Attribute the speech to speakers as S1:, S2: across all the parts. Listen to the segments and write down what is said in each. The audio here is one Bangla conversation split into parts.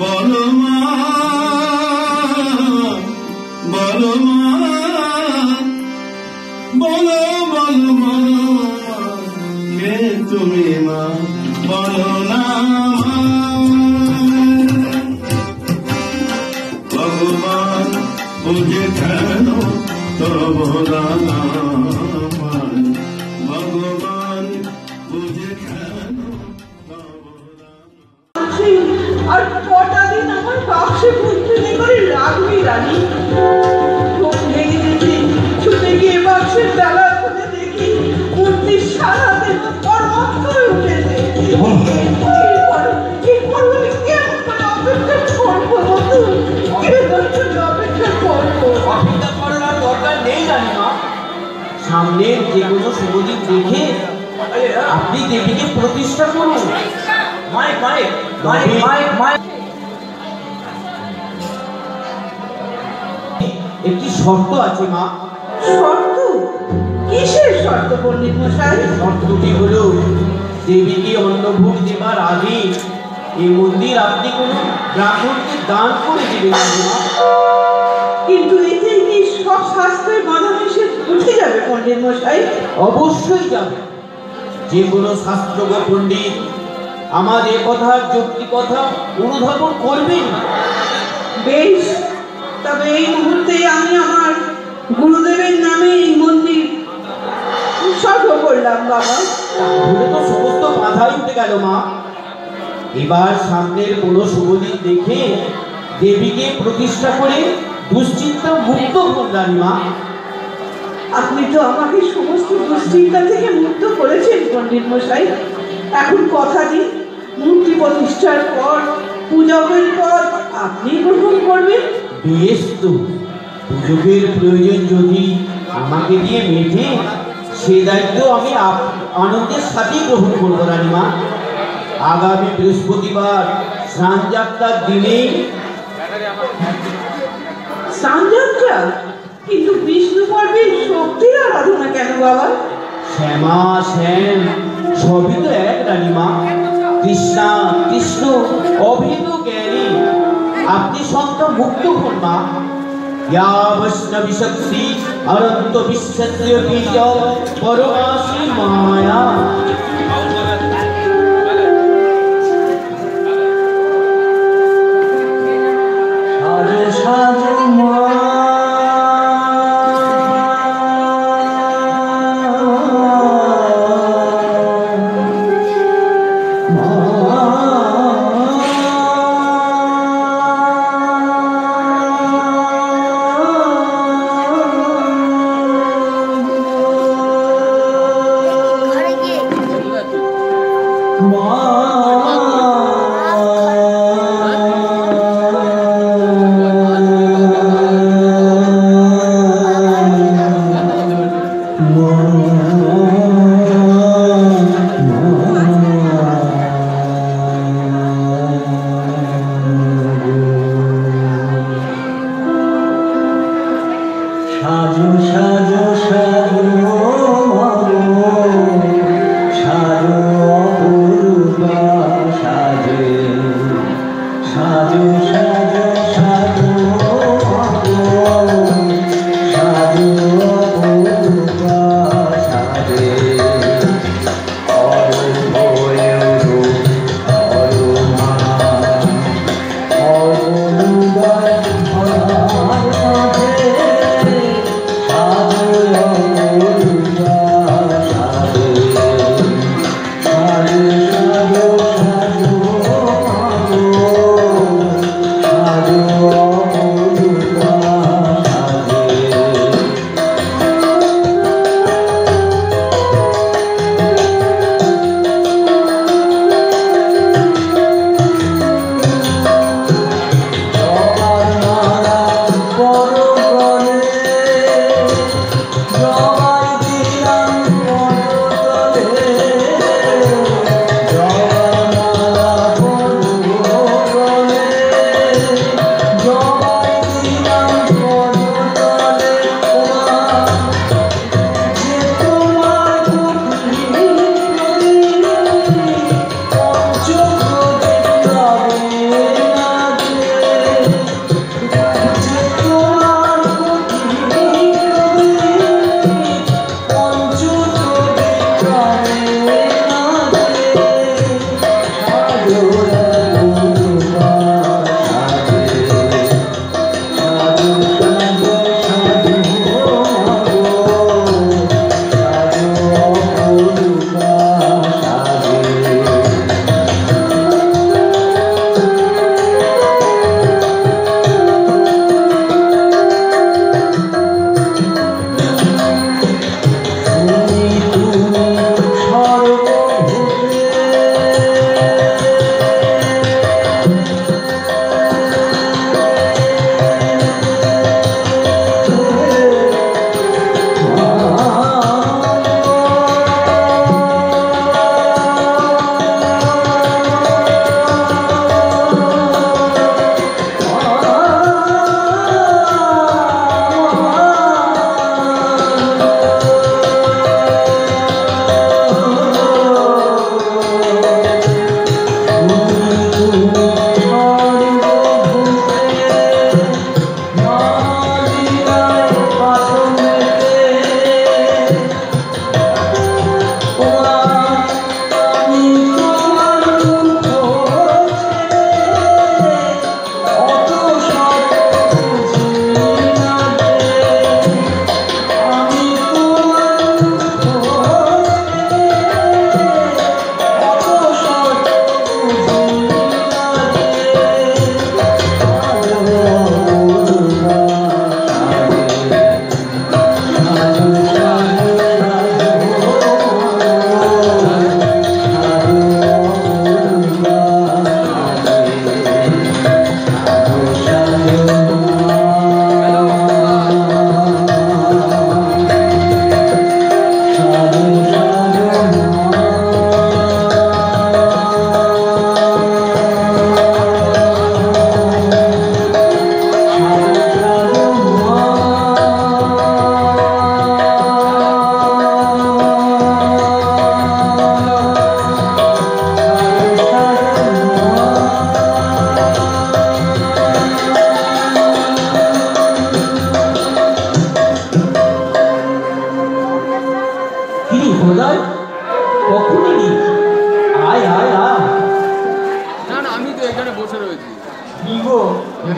S1: বলো মা, বলো মা, বলো বলো বলো কে তুমি মা, বলো না ভগবান বুঝে কেন তব ভগবান বুঝে কেন।
S2: আর কটা দিন আমার বাক্সে ভর্তি করে রাখবি রানী। চোখ ভেঙে দেখি, ছুটে গিয়ে বাক্সের ডালা খুলে দেখি মূর্তি সারা দেহ কর্মঠ হয়ে উঠেছে।
S3: সামনের যে কোনো শুভদিন দেখে আপনি দেবীকে প্রতিষ্ঠা করুন। Mike mike mike mike mike. একটি শর্ত আছে মা।
S2: শর্ত? কিসের শর্ত পণ্ডিত মশাই?
S3: শর্তটি হলো দেবীকে অন্নভোগ দেবার আগে এই মন্দির আপনি কোনো ব্রাহ্মণকে দান করে দেবেন মা।
S2: কিন্তু এতে কি সব শাস্ত্রের বাধা নিষেধ উঠে যাবে পণ্ডিত মশাই?
S3: অবশ্যই যাবে। যে কোনো শাস্ত্রজ্ঞ পণ্ডিত আমার এ কথার যুক্তি কথা অনুধাবন করবেন।
S2: বেশ, তবে এই মুহূর্তে আমি আমার গুরুদেবের নামে এই মন্দির উৎসর্গ করলাম বাবা।
S3: তাহলে তো সমস্ত বাধাই উঠে গেল মা। এবার সামনের কোনো শুভদিন দেখে দেবীকে প্রতিষ্ঠা করে দুশ্চিন্তা মুক্ত করলেন মা।
S2: আপনি তো আমাকে সমস্ত দুশ্চিন্তা থেকে মুক্ত করেছেন পণ্ডিত মশাই। এখন কথা দিন, মূর্তি প্রতিষ্ঠার পর পূজকের পদ আপনি গ্রহণ করবেন।
S3: বেশ তো, পূজকের প্রয়োজন যদি আমাকে দিয়ে মেটে সে দায়িত্ব আমি আনন্দের সাথেই গ্রহণ করবো রানীমা। আগামী বৃহস্পতিবার স্নান যাত্রার দিনে।
S2: স্নান যাত্রা? কিন্তু বিষ্ণু পর্বের শক্তির আরাধনা কেন বাবা?
S3: শ্যামা শ্যাম সবই তো এক রানীমা। কৃষ্ণা কৃষ্ণ অভেদ জ্ঞানী। আপনি সন্তান মুক্ত হন মা। ইয়া বৈষ্ণবী শক্তি অনন্ত বিশ্বস্য বীজ পরমাসি মায়া।
S2: সাজো সাজো মা, সাজো সাজো সাজো সাজো অপূর্বা।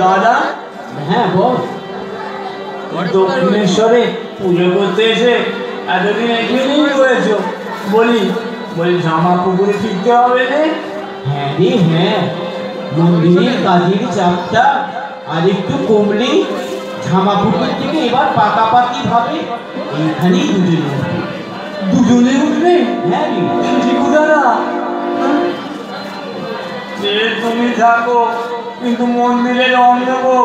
S4: দাদা,
S3: হ্যাঁ বল।
S4: দক্ষিণেশ্বরে পুজো করতে এসে এতদিন এখানেই রয়েছ। বলি জামা পুকুরে ফিরতে হবে রে?
S3: হ্যাঁ রে হ্যাঁ, মন্দিরের কাজের চাপটা আর একটু কমলে ঝামাপুকুর থেকে এবার পাকাপাকি ভাবে এইখানেই দুজনে উঠবে। হ্যাঁ রে
S4: ঠিকু দাদা, যে তুমি থাকো কিন্তু মন্দিরে রং দেবো,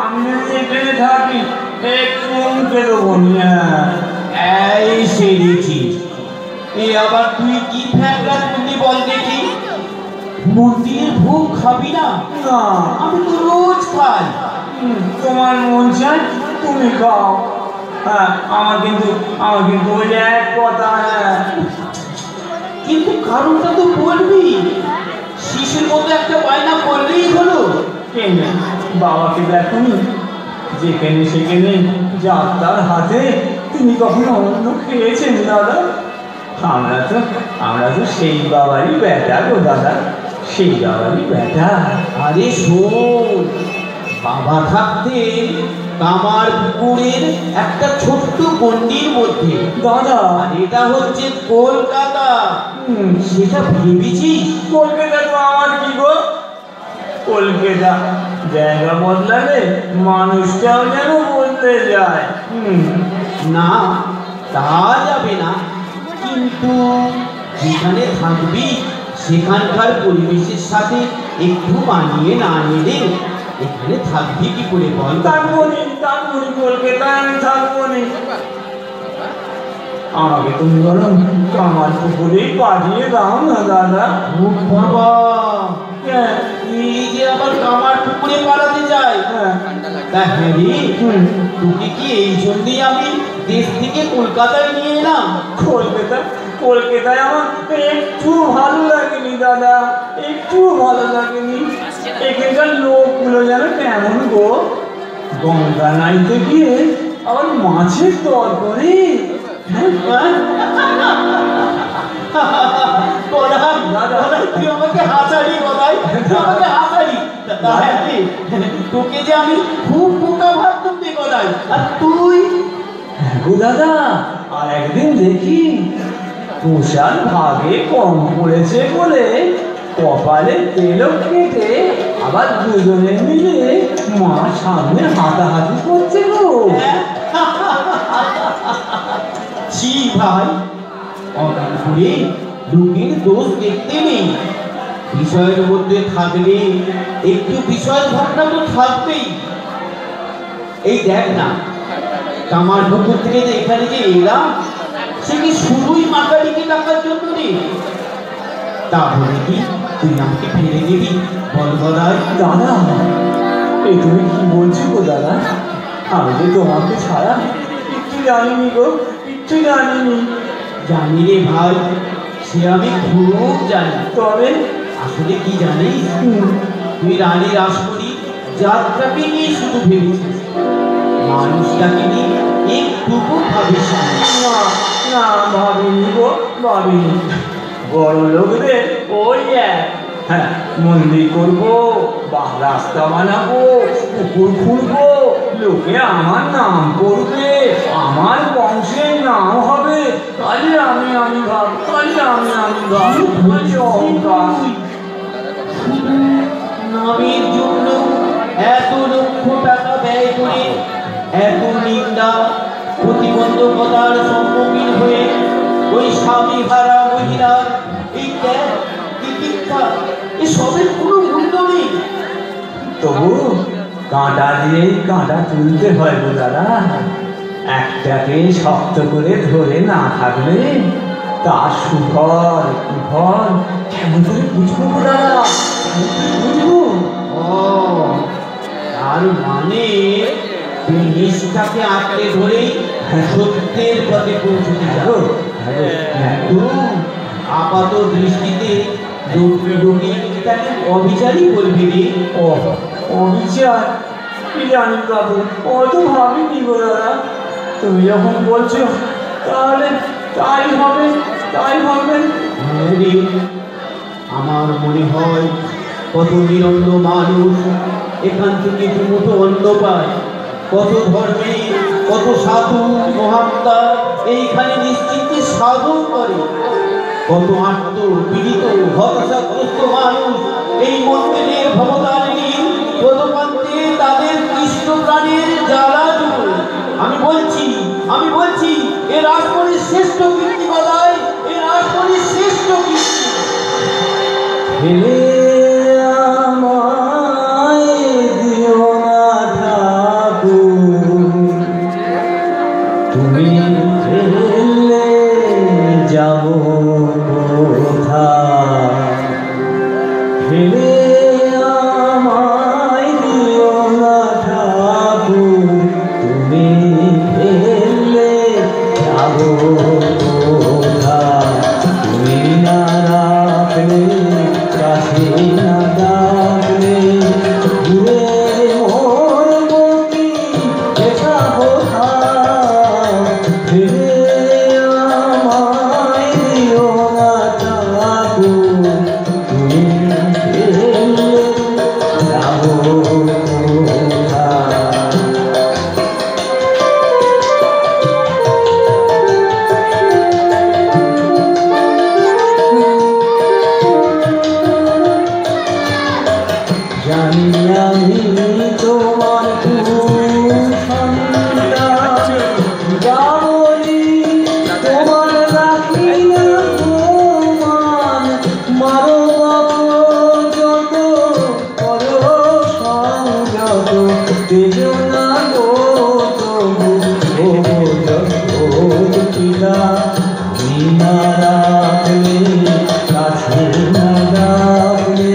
S4: আমি যদি এখানে থাকি একটু মুখে দেবো না।
S3: এই সেরেছিস, এ আবার তুই কি ফ্যাকরা তুলি বল দেখি? মন্দিরের ভোগ খাবি না?
S4: না,
S3: আমি তো রোজ খাই।
S4: তোমার মন চাই তুমি খাও। হ্যাঁ, আমার কিন্তু ওই এক কথা। হ্যাঁ,
S3: কিন্তু কারণটা তো বলবি। শিশুর মতো একটা বায়না করলেই হলো।
S4: কেন বাবাকে দেখুনি? যেখানে সেখানে যাত্রার হাতে তিনি কখনো অন্য খেয়েছেন দাদা? আমরা তো সেই বাবারই বেটা গো দাদা, সেই বাবারই বেটা।
S3: আরে শোন, বাবা থাকতে কামার পুকুরের একটা ছোট্ট গন্ডির মধ্যে
S4: দাদা,
S3: আর এটা হচ্ছে কলকাতা। সেটা ভেবেছিস?
S4: কলকাতা তো আমার কি গো? কলকাতা জায়গা বদলালে মানুষটাও যেন বদলে যায়।
S3: না, তা যাবে না, কিন্তু যেখানে থাকবি সেখানকার পরিবেশের সাথে একটু মানিয়ে না নিলে এখানে থাকবি কি করে বল?
S4: থাকবো নি কলকাতায়, আমি থাকবো নি। আমাকে তুমি বলো কামার পুকুরেই পাঠিয়ে দাও না দাদা।
S3: ও বাবা, এই যে আবার কামার পুকুরে পালাতে যায়? তা হ্যাঁ রে, তোকে কি এই জন্যই আমি দেশ থেকে কলকাতায় নিয়ে এলাম?
S4: কলকাতায় আমার একটু ভালো লাগেনি দাদা, একটু ভালো লাগেনি। এখানকার লোকগুলো যেন কেমন গো, গঙ্গা নাইতে গিয়ে আবার মাছের দর করে।
S3: তুই আমাকে হাসালি বলাই, তুই আমাকে হাসালি। তোকে যে আমি খুব বোকা ভাবতাম রে বলাই, আর তুই?
S4: দাদা, আর একদিন দেখি তুষার ভাগে কম পড়েছে বলে কপালে তেলও কেটে আবার দুজনে মিলে মার সামনে হাতাহাতি করছে গো।
S3: ছি ভাই, অনেকগুলি লোকের দোষ দেখতে নেই। বিষয়ের মধ্যে থাকলে একটু বিষয় ভাবনা তো থাকবেই। এই দেখ না, কামার পুকুর থেকে যে এখানে যে এলাম, সে কি শুধুই মাকারিকে ডাকার জন্য রে? তাহলে কি তুই আমাকে ফেলে দিবি বল বলাই?
S4: দাদা, এই তুমি কি বলছো গো দাদা? আমি যে তোমাকে ছাড়া কিচ্ছু জানিনি গো, কিচ্ছু জানিনি।
S3: জানি রে ভাই, সে আমি খুব জানি।
S4: তবে
S3: আসলে কি জানিস, তুই রানী রাসমণি যাত্রাকে নিয়ে শুধু ভেবেছিস, মানুষটাকে নিয়ে একটুকু ভাবিস না।
S4: না, ভাবিনি গো, ভাবিনি। বড় লোকদের ওই হ্যাঁ, মন্দির করবো বা রাস্তা বানাবো, পুকুর খুঁড়বো, লোকে আমার নাম করবে, আমার বংশের নাম হবে, খালি আমি ভাব, খালি আমি ভাব, খালি অহংকার।
S3: নামের জন্য এত লক্ষ টাকা ব্যয় করে এত নিন্দা প্রতিবন্ধকতার সম্মুখীন হয়ে ওই স্বামী হারা মহিলার এই ত্যাগ তিতিক্ষা এসবের কোনো মূল্য নেই।
S4: তবু কাঁটা দিয়েই কাঁটা তুলতে হয় গো দাদা। একটাকে শক্ত করে ধরে না থাকলে তার সুফল কুফল কেমন করে বুঝবো গো দাদা, বুঝবো?
S3: ও, তার মানে জিনিসটাকে আঁকড়ে ধরেই সত্যের পথে পৌঁছতে যাবো। আপাত দৃষ্টিতে তাকে অবিচারই বলবি রে।
S4: ও অবিচার কি জানি বাবু, অত ভাবিনি গো দাদা। তুমি যখন বলছো তাহলে তাই হবে, তাই হবে।
S3: আমার মনে হয় কত নিরন্ন মানুষ এখান থেকে দুমুঠো অন্ন পায়। কত ধর্মে কত সাধু মহাত্মা এইখানে নিশ্চিন্তে সাধন করে। কত আত্ম পীড়িত হতাশাগ্রস্ত মানুষ এই মন্দিরের ভবতারিণী পদপ্রান্তে তাদের কৃষ্ণ প্রাণের জ্বালা জুড়ে। আমি বলছি এ রাজমণির শ্রেষ্ঠ কীর্তি বলায়, এ রাজমণির শ্রেষ্ঠ কীর্তি।
S4: তুমি যাব ফেলে আমায় দিও না ঠাকুর, তুমি ফেললে যাব তুমি না রাখলে কাছে না ডাকলে ঘুরে মরবো কি দেখা কোথা ফেলে আমায় দিও না ঠাকুর, তুমি ফেললে যাব কোথা। জানি আমি তোমার যাবলি তোমার রাখি না তোমার মারো যত করো সংযত তেজো না গো তবু ও পিতা তুমি না রাখলে কাছে না ডাকলে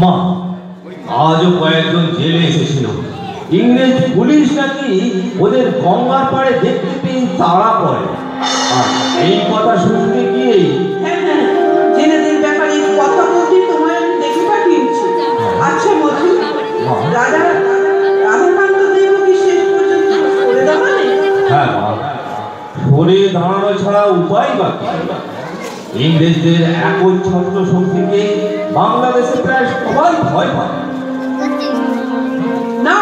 S3: মা, আজও কয়েকজন জেলে এসেছিল। ইংরেজ পুলিশ নাকি ওদের গঙ্গার পাড়ে দেখতে পেয়ে তাড়া পড়ে। আর এই কথা শুনতে গিয়ে
S2: জেলেদের ব্যাপারে কথা বলতে তোমায় আমি দেখে পাঠিয়েছি। আচ্ছা মধু, রাধাকান্ত দেব কি শেষ পর্যন্ত করে দাঁড়ালে?
S3: হ্যাঁ মা, সরে দাঁড়ানো ছাড়া উপায় বাকি। ইংরেজদের একচ্ছত্র শক্তিকে বাংলাদেশে প্রায় সবাই ভয় পায়।
S2: না,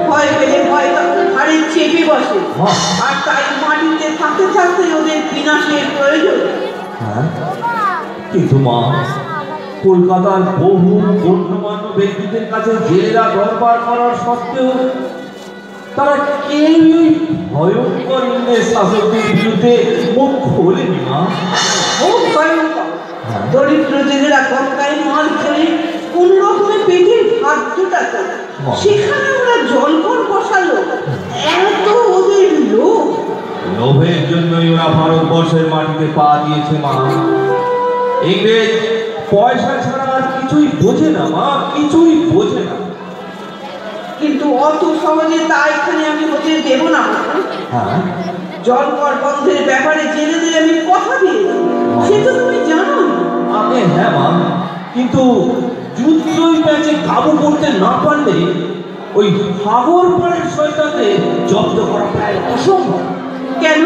S2: ভয় পেলে ভয় হাড়ে চেপে বসে, আর তাই মাটিতে থাকতে থাকতে ওদের বিনাশের প্রয়োজন।
S3: কিন্তু মা, কলকাতার বহু গণ্যমান্য ব্যক্তিদের কাছে জেলেরা দরবার করার সত্ত্বেও তারা কেউই ভয়ঙ্কর ইংরেজ শাসকদের বিরুদ্ধে মুখ খোলেনি। মা,
S2: খুব ভয়ঙ্কর। দরিদ্র জেলেরা গঙ্গায় মাল ধরে কোন রকমে পেটের ভাত জোটাতো, সেখানে ওরা জলকর বসালো। এত ওদের লোক।
S5: লোভের জন্যই ওরা ভারতবর্ষের মাটিতে পা দিয়েছে মা। ইংরেজ পয়সা ছাড়া আর কিছুই বোঝে না মা, কিছুই বোঝে না।
S2: কিন্তু অত সহজে তা এখানে আমি হতে দেব না।
S5: হ্যাঁ,
S2: জলকর বন্ধের ব্যাপারে জেনে দিলে আমি কথা দিয়েছি, সে তো তুমি জানো।
S5: হ্যাঁ মা, কিন্তু যুদ্ধই ম্যাচে কাবু করতে না পারলে ওই সাগর পাড়ের শয়তানকে জব্দ করা প্রায় অসম্ভব।
S2: কেন?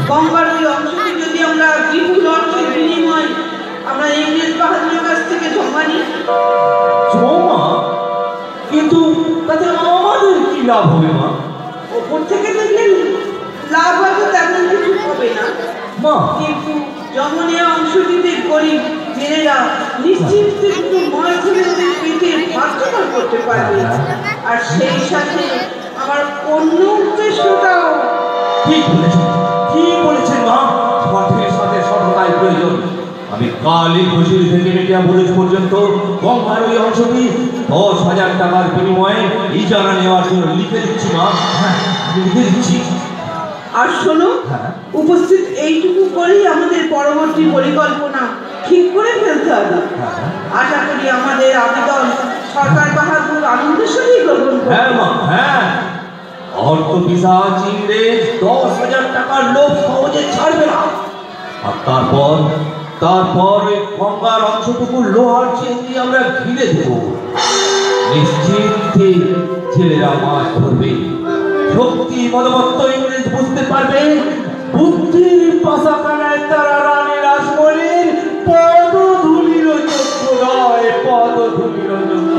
S2: গঙ্গার ওই অংশটি যদি আমরা বিপুল অর্থের বিনিময় আমরা ইংরেজ বাহাদুরের কাছ থেকে জমা নিই।
S5: জমা? কিন্তু তাতে আমাদের কি লাভ হবে মা?
S2: ওপর থেকে দেখলে লাভ হয়তো তেমন কিছু হবে না
S5: মা,
S2: কিন্তু জমা নেওয়া অংশটিতে গরিব জেলেরা নিশ্চিত কিন্তু মাছ ধরে ওদের পেটের ভাত জোগাড় করতে পারবে। আর সেই সাথে আমার অন্য উদ্দেশ্যটাও।
S5: ঠিক বলেছেন মা, সঠিকের সাথে সততাই প্রয়োজন। আমি কালই ঘুষির থেকে মিডিয়া পুলিশ পর্যন্ত গঙ্গার ওই অংশটি 10,000 টাকার বিনিময়ে ইজারা নেওয়ার জন্য লিখে দিচ্ছি মা। হ্যাঁ, লিখে দিচ্ছি।
S2: আর শোনো, উপস্থিত এইটুকু করেই আমাদের পরবর্তী পরিকল্পনা ঠিক করে ফেলতে হবে। আশা করি আমাদের আবেদন সরকার বাহাদুর আনন্দের সাথে গ্রহণ করবে।
S5: হ্যাঁ মা, হ্যাঁ। অর্থ পিশাচ ইংরেজ 10,000 টাকার লোক সহজে ছাড়বে না। আর তারপর ওই গঙ্গার অংশটুকু লোহার চেন দিয়ে আমরা ঘিরে দেব। নিশ্চিন্তে ছেলেরা মাছ ধরবে। শক্তি মদমত্ত ইংরেজ বুঝতে পারবে বুদ্ধির পাশাখানায় তারা রানী রাসমণির পদধূলির যোগ্য নয়, পদধূলির যোগ্য।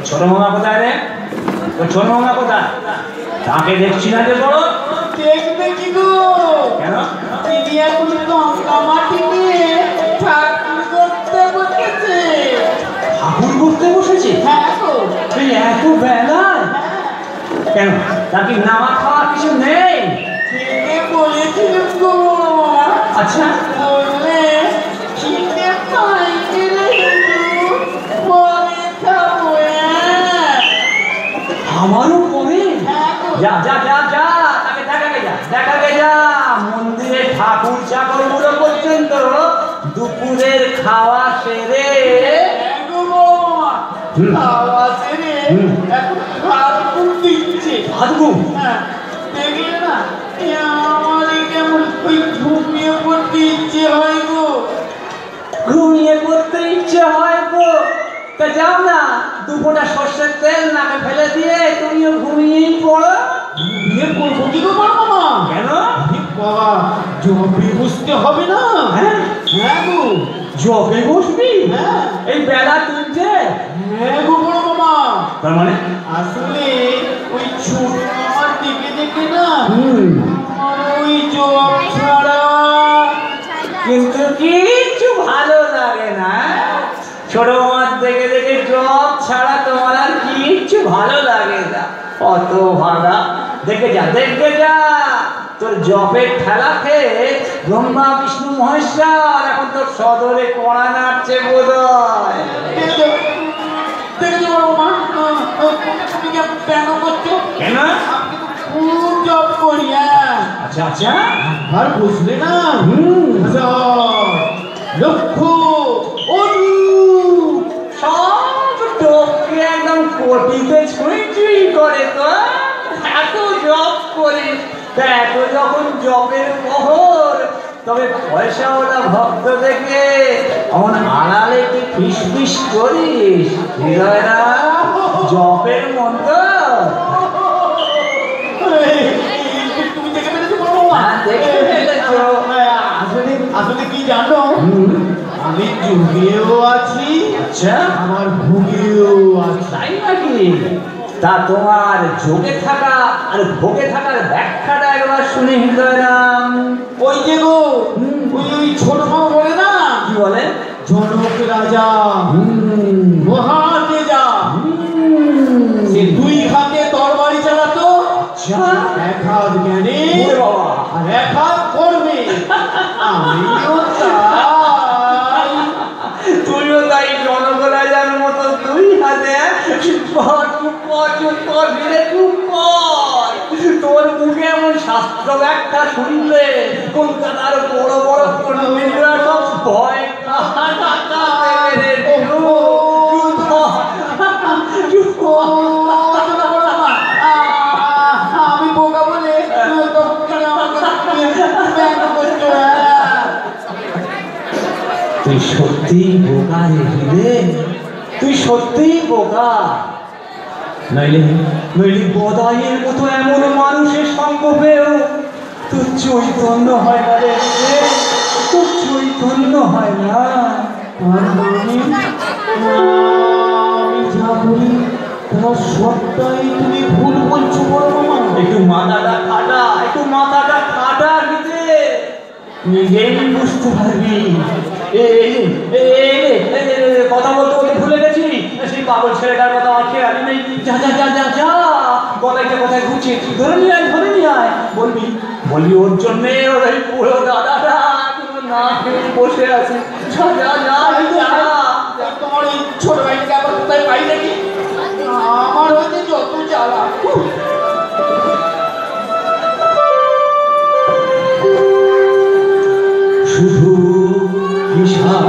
S4: ছোট মামা কোথায় রে? তো ছোট মামা কোথায়? তাকে দেখছি না যে বড়।
S2: দেখবে কি গো?
S4: কেন?
S2: তিনি এখন লঙ্কা মাটি নিয়ে ঠাকুর করতে বসেছে।
S4: ঠাকুর করতে বসেছে?
S2: হ্যাঁ গো।
S4: এই এত বেলায়? কেন, তার কি নামা খাওয়া কিছু নেই?
S2: ছেলে বলেছিলেন গো।
S4: আচ্ছা,
S2: বললে খিদে পাই গেলে পরে খাবো।
S4: আমারও পরে?
S2: হ্যাঁ গো।
S4: যা যা যা যা, তাকে দেখাবে যা, দেখাবে যা। মন্দিরে ঠাকুর চাকর গুলো পর্যন্ত দুপুরের খাওয়া সেরে
S2: খাওয়া সেরে এখন ভাত দিচ্ছে।
S4: ভাতগুম?
S2: হ্যাঁ, দেখলে না আমারই কেমন ওই ঘুমিয়ে পড়তে ইচ্ছে হয় গো।
S4: ঘুমিয়ে পড়তে ইচ্ছে হয় গো? তা যাও না, দুপুরটা সর্ষের তেল নাকে ফেলে দিয়ে তুমিও ঘুমিয়েই পড়ো।
S2: বিয়ে করবো কি গো মামা?
S4: কেন?
S2: বাবা জবে বসতে হবে না?
S4: হ্যাঁ
S2: হ্যাঁ গো।
S4: জবে বসবি?
S2: হ্যাঁ।
S4: এই বেলা তুলছে?
S2: হ্যাঁ গো বড় মামা।
S4: তার মানে?
S2: আসলে ওই ছোট মামার দিকে দেখে না
S4: হুম,
S2: আমার ওই জব ছাড়া
S4: কিন্তু কিচ্ছু ভালো লাগে না। ছোট মাছ দেখে দেখে জব ছাড়া তোমার আর কিচ্ছু ভালো লাগে না। অত ভাড়া দেখে যা, দেখে যা। তোর জবের ঠেলা খেয়ে ব্রহ্মা বিষ্ণু মহেশ্বর এখন তোর সদরে কড়া নাড়ছে বোধ হয়।
S2: দেখেছো বড় মামা? তুমি কেন করছো?
S4: কেন?
S2: আমি তো খুব জব করি।
S4: আচ্ছা আচ্ছা,
S2: আর বুঝলে না লক্ষ
S4: সব টোপকে একদম কোটিতে ছুঁই ছুঁই করে। তো এত জব করিস, তা এত যখন জবের মোহর, তবে পয়সাওয়ালা ভক্ত দেখে এমন আড়ালে কি ফিস ফিস করিস? হৃদয় না জবের মতো?
S2: তুমি দেখে ফেলেছো বড় মামা?
S4: হ্যাঁ, দেখে ফেলেছো।
S2: আসলে আসলে কি জানো, আমি যুগেও আছি
S4: আচ্ছা,
S2: আমার ভোগেও আছি।
S4: তাই নাকি? তা তোমার যোগে থাকা আর ভোগে থাকার ব্যাখ্যাটা একবার শুনে হৃদয় রাম।
S2: ওই যে গো ওই ছোট মামা বলে না,
S4: কি বলে?
S2: জনক রাজা মহাতেজা সে দুই হাতে তরবারি চালাতো।
S4: আচ্ছা,
S2: এক হাত জ্ঞানে
S4: ওরে বাবা।
S2: আর এক হাত করবে। আমিও তাই।
S4: তুইও তাই জনক রাজার মতো দুই হাতে চুপ কর, চুপ কর, চুপ কর, ধীরে চুপ কর। তোর মুখে এমন শাস্ত্র ব্যাখ্যা শুনলে কলকাতার বড় বড় পণ্ডিতরা সব ভয়
S2: আমি বোকা বলে তখন আমাকে ব্যঙ্গ করছো।
S4: তুই সত্যিই বোকা রে হিরে, তুই সত্যিই বোকা। নইলে নইলে বদাইয়ের মতো এমন মানুষের সঙ্গ পেয়েও তোর চৈতন্য হয় না রে, তোর চৈতন্য হয় না।
S2: তার মানে আমি যা বলি তার সবটাই তুমি ভুল বলছো বড় মামা।
S4: একটু মাথাটা খাটা, একটু মাথাটা খাটা দিতে, নিজেই বুঝতে পারবি। কথা বলতে বলতে ভুলে গেছি, সেই পাগল ছেলেটার কথা আমার খেয়াল নেই। যা যা যা যা যা, গলাইটা কোথায় ঘুরছে, ধরে নিয়ে আয়, ধরে নিয়ে আয়। বলবি বলবি ওর জন্যে ওর ওই পুরো দাদাটা না খেয়ে বসে আছে। যা যা যা যা।
S2: তোমার এই ছোট ভাইটাকে আবার কোথায় পাই নাকি? আমার হচ্ছে যত জ্বালা।
S4: শুধু বিশাল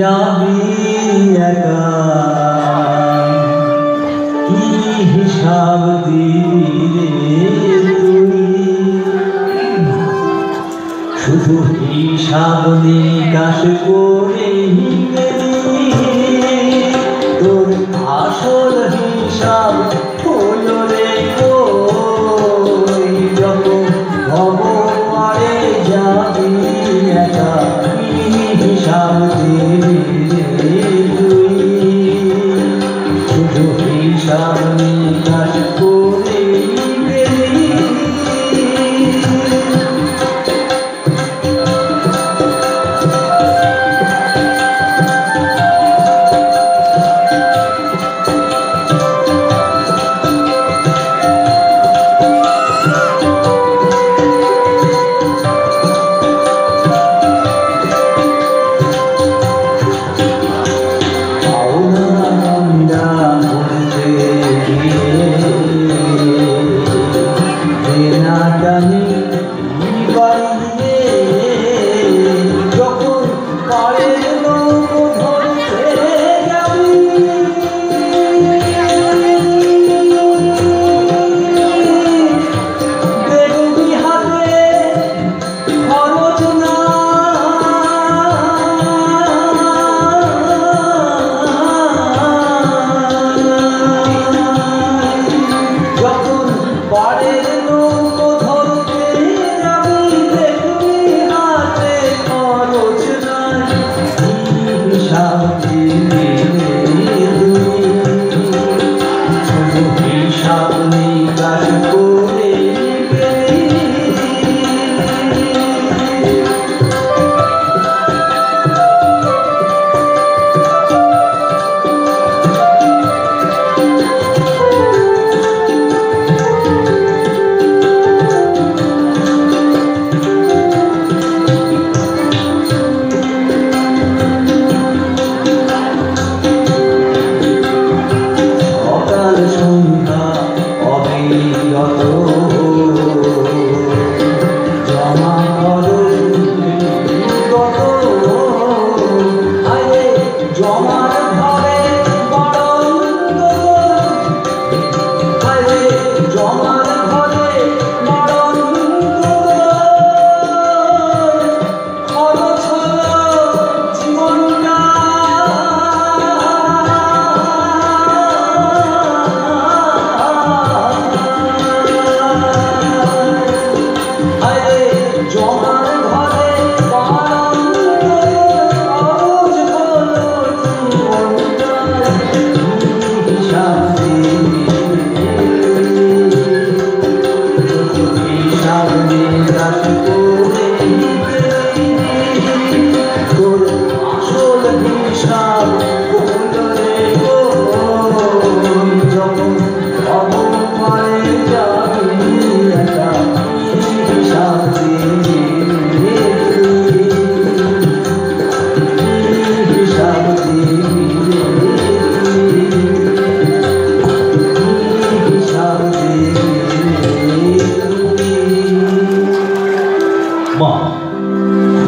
S4: যাবি একা, কি হিসাব দিবি রে তুই? শুধু হিসাব নিকাশ করে তোর আসল হিসাব হলো রে কই? যখন ভগবানে যাবি একা, কি হিসাব দিবি রে তুই? শুধু হিসাব নিকাশ করে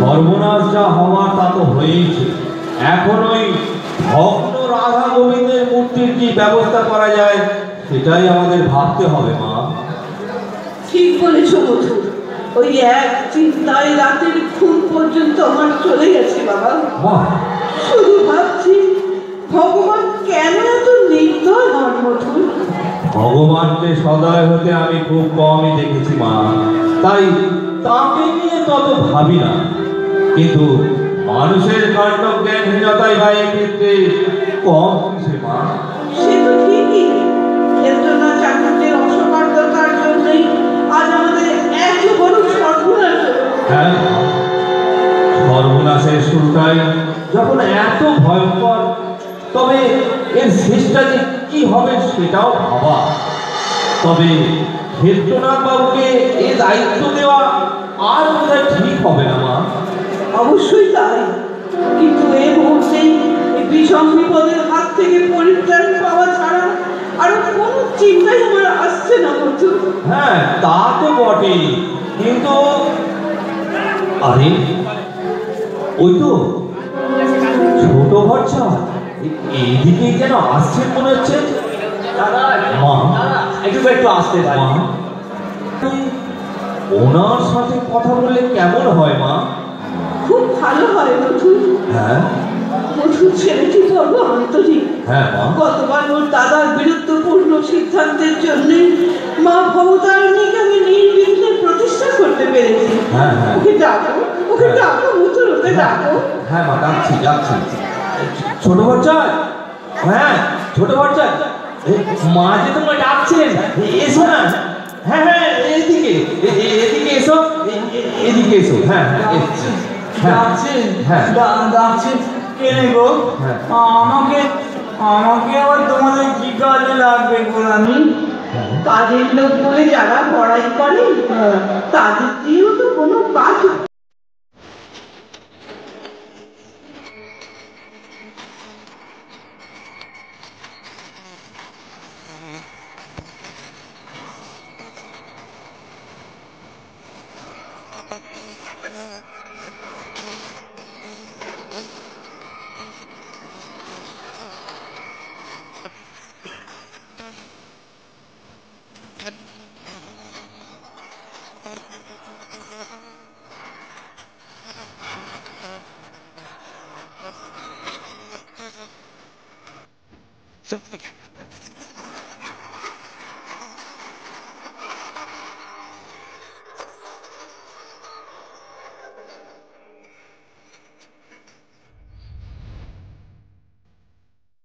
S5: সর্বনাশ যা হওয়ার তা তো হয়েইছে। এখন ওই ভগ্ন রাধা গোবিন্দের মূর্তির কি ব্যবস্থা করা যায় সেটাই আমাদের ভাবতে হবে মা।
S2: ঠিক বলেছ মধু, ওই এক চিন্তায় রাতের ঘুম পর্যন্ত আমার চলে গেছে বাবা।
S5: মা
S2: শুধু ভাবছি ভগবান কেন এত নির্দয় হন মধু?
S5: ভগবানকে সদয় হতে আমি খুব কমই দেখেছি মা, তাই তাকে নিয়ে তত ভাবি না। কিন্তু মানুষের কাণ্ডজ্ঞানহীনতাই বা এক্ষেত্রে কম কিসে মা?
S2: সে তো ঠিকই, ক্ষেত্রনা চাকরির অসমার্থতার জন্যই আজ আমাদের এত বড় সর্বনাশ হলো।
S5: হ্যাঁ, সর্বনাশের শুরুটাই যখন এত ভয়ঙ্কর, তবে এর শেষটা যে কি হবে সেটাও ভাবা। তবে ক্ষেত্রনাথ বাবুকে এই দায়িত্ব দেওয়া আর বোধহয় ঠিক হবে না মা।
S2: অবশ্যই তাই, কিন্তু এই মুহূর্তে এই বিষম বিপদের হাত থেকে পরিত্রাণ পাওয়া ছাড়া আরো কোনো চিন্তাই আমার আসছে না বন্ধু।
S5: হ্যাঁ তা তো বটেই, কিন্তু আরে ওই তো ছোট ভরসা এইদিকে যেন আসছেন মনে হচ্ছে।
S4: দাদা
S5: মা।
S4: দাদা, একটু আসতে পারি?
S5: মা, ওনার সাথে কথা বললে কেমন হয় মা?
S2: খুব ভালো হয় মধু।
S5: হ্যাঁ
S2: মধুর ছেলেটি বড় আন্তরিক।
S5: হ্যাঁ মা।
S2: গতবার ওর দাদার বিরুদ্ধপূর্ণ সিদ্ধান্তের জন্য মা ভবতারিণীকে আমি নির্বিঘ্নে প্রতিষ্ঠা করতে পেরেছি।
S5: হ্যাঁ হ্যাঁ
S2: ওকে ডাকো, ওকে ডাকো মধুর, ওকে ডাকো।
S5: হ্যাঁ মা, ডাকছি ডাকছি। ছোট ভরসা, হ্যাঁ ছোট ভরসা, মা যে তোমায় ডাকছেন, এসো না। হ্যাঁ হ্যাঁ, এদিকে এদিকে এসো, এদিকে এসো। হ্যাঁ এসছি। হ্যাঁ
S4: ডাকছেন?
S5: হ্যাঁ
S4: ডাকছেন কেনে গো?
S5: হ্যাঁ।
S4: আমাকে আমাকে আবার তোমাদের কি কাজে লাগবে গোলামি?
S2: কাজের লোক বলে যারা পড়াই করে তাদের দিয়েও তো কোনো কাজ
S6: So